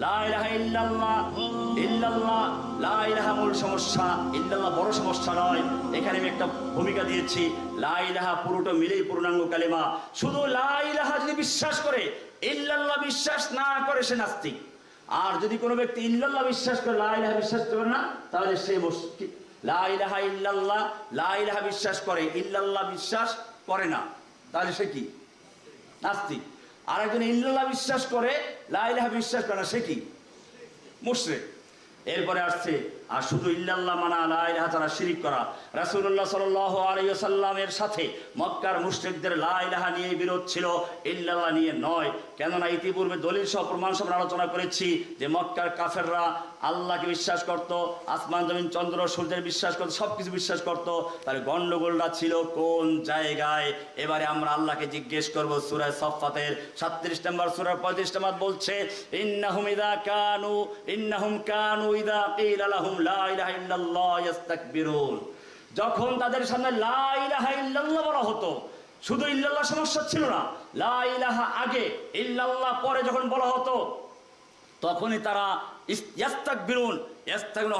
লা ইলাহা ইল্লাল্লাহ ইল্লাল্লাহ লা ইলাহা মূল সমস্যা, ইল্লাল্লাহ বড় সমস্যা নয়। এখানে আমি একটা ভূমিকা দিয়েছি। লা ইলাহা পুরোটা মিলেই পূর্ণাঙ্গ কালেমা। শুধু লা ইলাহা যদি বিশ্বাস করে, ইল্লাল্লাহ বিশ্বাস না করে, সে নাস্তিক। আর যদি কোনো ব্যক্তি ইল্লাল্লাহ বিশ্বাস করে, লা ইলাহা বিশ্বাস করে না, তাহলে সে মুশরিক। লা ইলাহা ইল্লাল্লাহ, লা ইলাহা বিশ্বাস করে, ইল্লাল্লাহ বিশ্বাস করে না, তাহলে সে কি? নাস্তিক। আর একজন ইল্লাল্লাহ বিশ্বাস করে, লা ইলাহা বিশ্বাস করে না, সে কি? মুশরিক। এরপরে আসছে আর শুধু ইল্লাল্লাহ মানা, লা ইলাহা ছাড়া শিরিক করা। রাসূলুল্লাহ সাল্লাল্লাহু আলাইহি ওয়াসাল্লামের সাথে মক্কার মুশরিকদের লা ইলাহা নিয়ে বিরোধ ছিল, ইল্লাল্লাহ নিয়ে নয়। কেননা ইতিপূর্বে দলিল সহ প্রমাণ সহ আলোচনা করেছি যে মক্কার কাফেররা আল্লাহকে বিশ্বাস করত, আসমান জমিন চন্দ্র সূর্যের বিশ্বাস করত, সব কিছু বিশ্বাস করত। তাহলে গন্ডগোলটা ছিল কোন জায়গায়? এবারে আমরা আল্লাহকে জিজ্ঞেস করবো। সূরা সাফফাতের 37 নম্বর সূরার 35 নম্বর বলছে, ইন্নাহুম কানু ইযা কিলা লাহুম লা ইলাহা ইল্লাল্লাহ ইস্তাকবিরুন। যখন তাদের সামনে লা ইলাহা ইল্লাল্লাহ বলা হতো, শুধু ইল্লাল্লাহ সমস্যা ছিল না, লা ইলাহা আগে ইল্লাল্লাহ পরে যখন বলা হতো, তখনই তারা ইস্তাকবিরুন,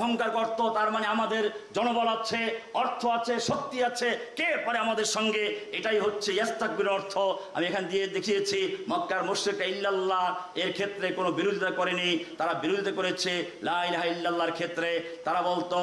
অহংকার করত। তার মানে আমাদের জনবল আছে, অর্থ আছে, শক্তি আছে, কে পারে আমাদের সঙ্গে? এটাই হচ্ছে ইস্তাকবিরুন অর্থ। আমি এখান দিয়ে দেখিয়েছি মক্কার মুশরিকরা ইল্লাল্লাহ এর ক্ষেত্রে কোনো বিরোধিতা করেনি, তারা বিরোধিতা করেছে লা ইলাহা ইল্লাল্লাহর ক্ষেত্রে। তারা বলতো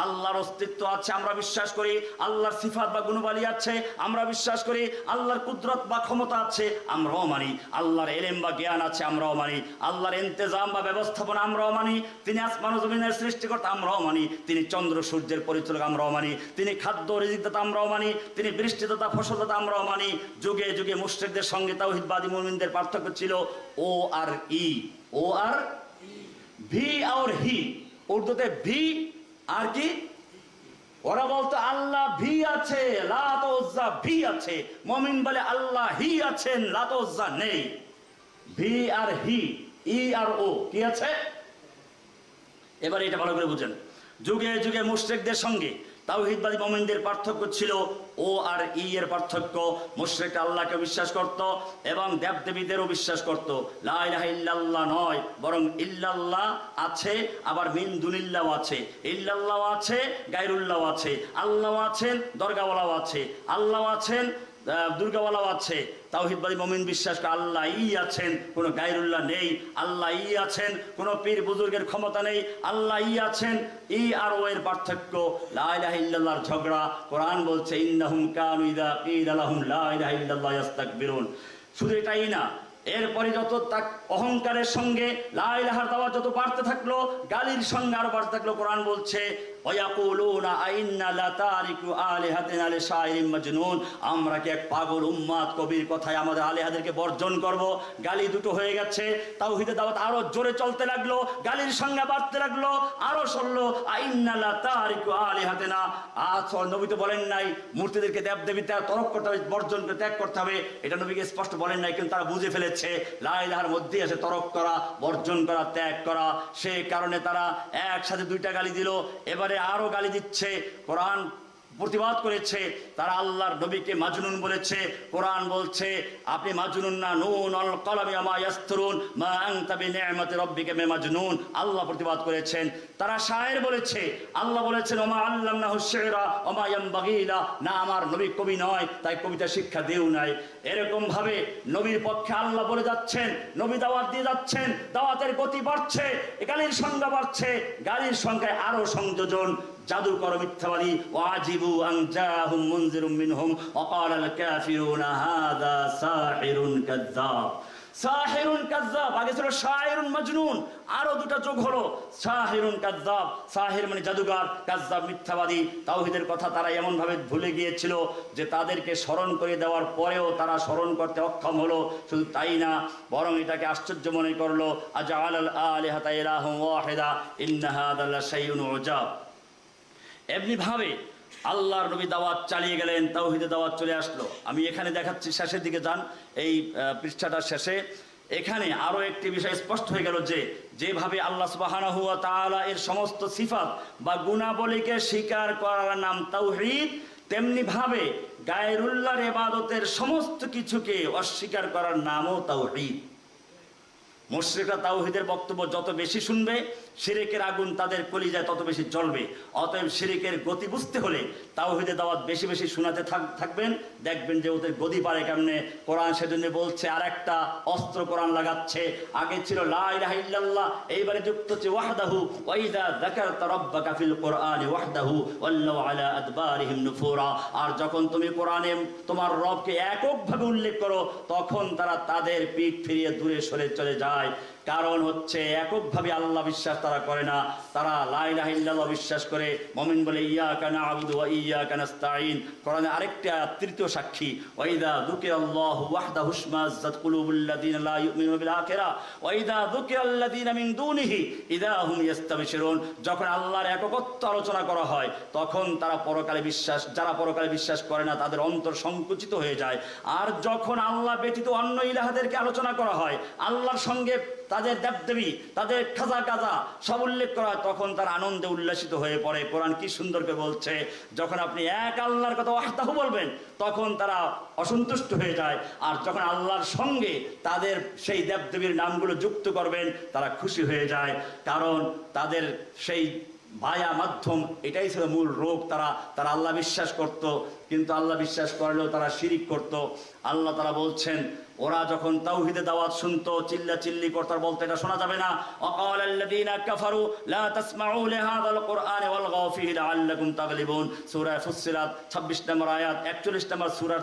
আল্লাহর অস্তিত্ব আছে, আমরা বিশ্বাস করি, আল্লাহর সিফাত বা গুণবালী আছে, আমরা বিশ্বাস করি, আল্লাহর কুদরত বা ক্ষমতা আছে, আমরাও মানি, আল্লাহর ইলম বা জ্ঞান আছে, আমরাও মানি, আল্লাহর ইন্তেজাম বা ব্যবস্থাপনা আমরাও মানি, তিনি আসমান ও জমিনের সৃষ্টিকর্তা আমরাও মানি, তিনি চন্দ্র সূর্যের পরিচালক আমরাও মানি, তিনি খাদ্য রিজিকদাতা আমরাও মানি, তিনি বৃষ্টিদাতা ফসলদাতা আমরাও মানি। যুগে যুগে মুশরিকদের সঙ্গে তাওহীদবাদী মুমিনদের পার্থক্য ছিল ও আর ই, ও আর ভি আর হি। উর্দুতে ভি আর কি? ওরা বলতো আল্লাহ ভি আছে, লাত ও উজ্জা ভি আছে। মুমিন বলে আল্লাহ হি আছেন, লাত ও উজ্জা নেই। ভি আর হি, ই আর ও কি আছে? এবার এটা ভালো করে বুঝেন। যুগে যুগে মুশরিকদের সঙ্গে তাওহীদবাদী মুমিনদের পার্থক্য ছিল ও আর ই এর পার্থক্য। মুশরিকরা আল্লাহকে বিশ্বাস করত এবং দেবদেবীদেরও বিশ্বাস করত। লা ইলাহা ইল্লাল্লাহ নয়, বরং ইল্লাল্লাহ আছে, আবার মিন দুনিল্লাহ আছে। ইল্লাল্লাহ আছে, গায়রুল্লাহ আছে, আল্লাহ আছেন, দরগাওয়ালাও আছে, আল্লাহ আছেন, দুর্গাওয়ালাও আছে। তাওহীদবাদী মুমিন বিশ্বাস করে আল্লাহ ই আছেন, কোনো গায়রুল্লাহ নেই। আল্লাহ ই আছেন, কোনো পীর বুজুর্গের ক্ষমতা নেই। আল্লাহ ই আছেন, ই আর ও এর পার্থক্য। লা ইলাহা ইল্লাল্লাহর ঝগড়া। কোরআন বলছে ইন্নাহুম কানু ইযা কিলা লাহুম লা ইলাহা ইল্লাল্লাহ ইস্তাকবিরুন। শুধু এটাই না, এরপরে যত অহংকারের সঙ্গে লা ইলাহার দাওয়াত যত বাড়তে থাকলো, গালির সঙ্গে আরো বাড়তে থাকলো। কোরআন বলছে ওয়ায়াকুলুনা আইন্না লাতারিকু আলিহাতিনা লিশাইরিন মাজনুন। আমরা কি এক পাগল উম্মাদ কবির কথায় আমাদের আলিহাদেরকে বর্জন করব? গালি দুটো হয়ে গেছে। তাওহীদের দাওয়াত আরো জোরে চলতে লাগলো, গালির সংখ্যা বাড়তে লাগলো, আরো চললো আইন্না লাতারিকু আলিহাতিনা। নবী তো বলেন নাই মূর্তিদেরকে দেবদেবীতে তরক করতে হবে, বর্জন করে ত্যাগ করতে হবে, এটা নবীকে স্পষ্ট বলেন নাই, কিন্তু তারা বুঝে ফেলেছে লা ইলাহার মধ্যেই আছে তরক করা, বর্জন করা, ত্যাগ করা। সে কারণে তারা একসাথে দুইটা গালি দিল, এবারে আরো গালি দিচ্ছে। কোরআন প্রতিবাদ করেছে, তারা আল্লাহর নবীকে মাজনুন বলেছে। কোরআন বলছে আপনি মাজনুন না, নুন আল কলমি আমা ইয়াসতুরুন মা আনতা বিনিআমাতি রাব্বিকা বিমাজনুন। আল্লাহ প্রতিবাদ করেছেন। তারা শায়ের বলেছে, আল্লাহ বলেছেন ওমা আল্লামনাহু শিরা ওমা ইয়ামবাগি লা, না আমার নবী কবি নয়, তাই কবিতা শিক্ষা দেও নাই। এরকম ভাবে নবীর পক্ষে আল্লাহ বলে যাচ্ছেন, নবী দাওয়াত দিয়ে যাচ্ছেন, দাওয়াতের গতি বাড়ছে, গালির সংখ্যা বাড়ছে, গালির সংখ্যায় আরো সংযোজন। জাদুকর মিথ্যাবাদী ওয়াজিবু আন জাহুম মুনজিরুম মিনহুম ওয়া ক্বালাল কাফিরুনা হাযা সাহিরুন কাযযাব। সাহিরুন কাযযাব, আগে ছিল শায়রুন মাজনুন, আরো দুটো যোগ হলো সাহিরুন কাযযাব। সাহির মানে জাদুকর, কাযযাব মিথ্যাবাদী। তাওহীদের কথা তারা এমন ভাবে ভুলে গিয়েছিল যে তাদেরকে স্মরণ করে দেওয়ার পরেও তারা স্মরণ করতে অক্ষম হলো। শুধু তাই না, বরং এটাকে আশ্চর্য মনে করলো আজআলাল আলিহাতা ইলাহান ওয়াহিদা ইন্না হাযা লাশাইউন উজাব। এমনি ভাবে আল্লাহর নবী দাওয়াত চালিয়ে গেলেন, তাওহীদের দাওয়াত চলে আসলো। আমি এখানে দেখাচ্ছি, শেষের দিকে যান, এই পৃষ্ঠাটার শেষে। এখানে আরো একটি বিষয় স্পষ্ট হয়ে গেল যে যেভাবে আল্লাহ সুবহানাহু ওয়া তাআলা এর সমস্ত সিফাত বা গুণাবলীকে স্বীকার করার নাম তাওহীদ, তেমনি ভাবে গায়রুল্লাহর ইবাদতের সমস্ত কিছুকে অস্বীকার করার নামও তাওহীদ। মুশরিকরা তাওহীদের বক্তব্য যত বেশি শুনবে, শিরকের আগুন তাদের কলিজায় তত বেশি জ্বলবে। অতএব শিরকের গতি বুঝতে হলে তাওহীদের দাওয়াত বেশি বেশি শোনাতে থাকবেন, দেখবেন যে ওদের গদি পারে কেমনে। কোরআন সেজন্য বলছে, আর একটা অস্ত্র কোরআন লাগাচ্ছে। আগে ছিল লা ইলাহা ইল্লাল্লাহ, এইবারে যুক্ত হচ্ছে ওয়াহদাহু, ওয়া ইযা যাকারতা রাব্বাকা ফিল কুরআনি ওয়াহদাহু ওয়াল্লাউ আলা আদবারিহিম নুফুরা। আর যখন তুমি কোরআনে তোমার রবকে এককভাবে উল্লেখ করো, তখন তারা তাদের পিঠ ফিরিয়ে দূরে সরে চলে যায়। কারণ হচ্ছে এককভাবে আল্লাহ বিশ্বাস তারা করে না, তারা লা ইলাহা ইল্লাল্লাহ বিশ্বাস করে। মুমিন বলে ইয়াকা না'বুদু ওয়া ইয়াকা নাস্তাঈন। কোরআনে আরেকটা তৃতীয় সাক্ষী, ওয়া ইযা যুকিরাল্লাহু ওয়াহদাহু ইশমাআযাত কুলুবুল্লাযীনা লা ইউমিনুনা বিল আখিরাহ ওয়া ইযা যুকিরাল্লাযীনা মিন দুনিহি ইযা হুম ইস্তাবশিরুন। যখন আল্লাহর একত্ব আলোচনা করা হয়, তখন যারা পরকালে বিশ্বাস করে না তাদের অন্তর সংকুচিত হয়ে যায়। আর যখন আল্লাহ ব্যতীত অন্য ইলাহদেরকে আলোচনা করা হয়, আল্লাহর সঙ্গে তাদের দেবদেবী, তাদের খাজা গাজা সব উল্লেখ করা হয়, তখন তার আনন্দে উল্লাসিত হয়ে পড়ে। কোরআন কি সুন্দর করে বলছে, যখন আপনি এক আল্লাহর কথা ওয়াহদাহু বলবেন, তখন তারা অসন্তুষ্ট হয়ে যায়। আর যখন আল্লাহর সঙ্গে তাদের সেই দেবদেবীর নামগুলো যুক্ত করবেন, তারা খুশি হয়ে যায়। কারণ তাদের সেই ভায়া মাধ্যম এটাই ছিল মূল রোগ। তারা আল্লাহ বিশ্বাস করত, কিন্তু আল্লাহ বিশ্বাস করলেও তারা শিরিক করত। আল্লাহ তারা বলছেন, ওরা যখন তাওহীদের দাওয়াত শুনতো, চিল্লাচিল্লি করতো, বলতো এটা শোনা যাবে না। ওয়াকাল আল্লাযীনা কাফারু লা তাসমাউ লিহাযাল কুরআনি ওয়ালগাউ ফীহি লাআল্লাকুম তাগলিবুন। সূরা ফুসসিলাত 26 নম্বর আয়াত, 41 নম্বর সূরার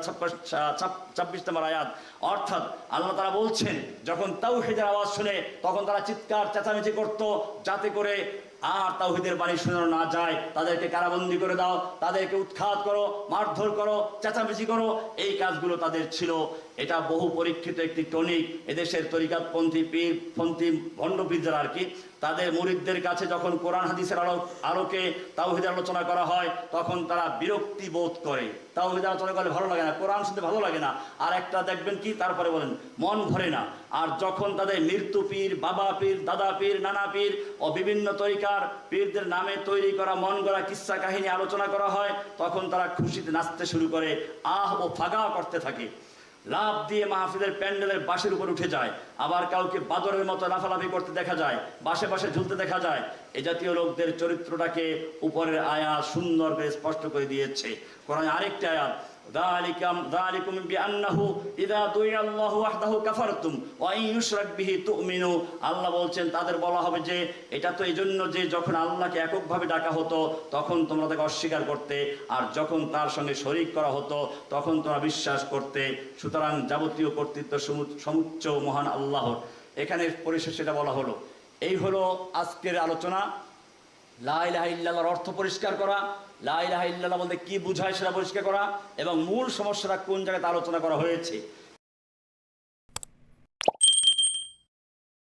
26 নম্বর আয়াত। অর্থাৎ আল্লাহ তারা বলছেন, যখন তাওহীদের আওয়াজ শুনে তখন তারা চিৎকার চেঁচামেচি করত, যাতে করে আর তাওহীদের বাণী শোনানো না যায়। তাদেরকে কারাবন্দী করে দাও, তাদেরকে উৎখাত করো, মারধর করো, চেঁচামেচি করো, এই কাজগুলো তাদের ছিল। এটা বহু পরীক্ষিত একটি টনিক। এদেশের তরিকাতপন্থী পীরপন্থী ভণ্ডপীর যারা আর কি, তাদের মুরিদদের কাছে যখন কোরআন হাদিসের আলোকে তাওহীদের আলোচনা করা হয়, তখন তারা বিরক্তি বোধ করে। তাওহীদের আলোচনা করলে ভালো লাগে না, কোরআন শুনতে ভালো লাগে না। আর একটা দেখবেন কি, তারপরে বলেন মন ভরে না। আর যখন তাদের মৃত্যু পীর, বাবা পীর, দাদা পীর, নানা পীর ও বিভিন্ন তরিকার পীরদের নামে তৈরি করা মন গড়া কিস্সা কাহিনী আলোচনা করা হয়, তখন তারা খুশিতে নাচতে শুরু করে, আহ ও ফাগা করতে থাকে। লাফ দিয়ে মাহফিলের প্যান্ডেলের বাঁশের উপর উঠে যায়। আবার কাউকে বাদরের মতো লাফালাফি করতে দেখা যায়, বাঁশে বাঁশে ঝুলতে দেখা যায়। এ জাতীয় লোকদের চরিত্রটাকে উপরের আয়াত সুন্দর করে স্পষ্ট করে দিয়েছে। কোরআনে আরেকটি আয়াত, যালিকুম বিআন্নাহু ইযা দুইয়া আল্লাহু ওয়াহদাহু কাফারতুম ওয়া ইন ইউশরাক বিহি তুমিনু। আল্লাহ বলছেন, তাদের বলা হবে যে এটা তো এই জন্য যে যখন আল্লাহকে এককভাবে ডাকা হতো তখন তোমরা তাকে অস্বীকার করতে, আর যখন তার সঙ্গে শরীক করা হতো তখন তোমরা বিশ্বাস করতে। সুতরাং যাবতীয় কর্তৃত্ব সমুচ্চ মহান আল্লাহর। এখানে পরিশেষে এটা বলা হলো। এই হলো আজকের আলোচনা। লা ইলাহা ইল্লাল্লাহর অর্থ পরিষ্কার করা, লা ইলাহা ইল্লাল্লাহ বলতে কি বোঝায় সেটা পরিষ্কার করা, এবং মূল সমস্যাটা কোন জায়গাতে আলোচনা করা হয়েছে।